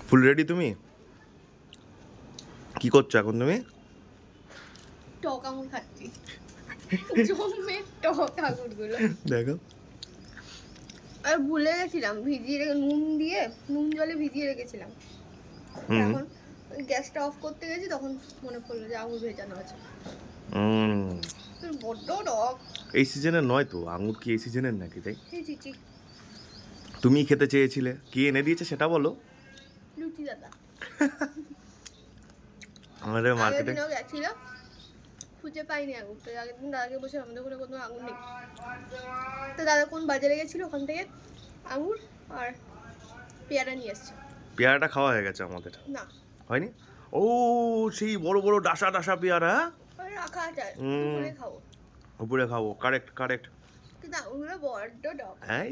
Full ready তুমি? কি করছো এখন তুমি? টক আঙুর খাচ্ছি। জমে টক আঙুরগুলো। দেখো। আর ভুলে গেছিলাম ভিজিয়ে রেখে নুন জলে ভিজিয়ে রেখেছিলাম। তো হুম এখন গ্যাসটা অফ করতে গেছি তখন মনে পড়লো যে আঙুর ভেজানো আছে। হুম। বড্ড টক। এই সিজনের নয় তো, আঙুর কি এই সিজনের নাকি? তাই ছি ছি ছি। তুমি খেতে চেয়েছিলে, কি এনে দিয়েছে সেটা বলো। লুচি দাদা। আমাদের আগের মার্কেটে দিনও গেছিল, খুঁজে পাইনি আঙুর। তো আগের দিন দাদাকে বসে আমাদের ওখানে কোনো আঙুর নেই। তো দাদা কোন বাজারে গেছিল ওখান থেকে আঙুর আর পেয়ারা নিয়ে এসছে। পেয়ারাটা খাওয়া হয়ে গেছে আমাদের। না, হয়নি? ও, সেই বড় বড় ডাসা ডাসা পেয়ারা। ওই রাখা আছে আর হুম, দুপুরে খাবো। উপরে খাবো, কারেক্ট কারেক্ট। কিন্তু আঙুরগুলো বড্ড টক। এই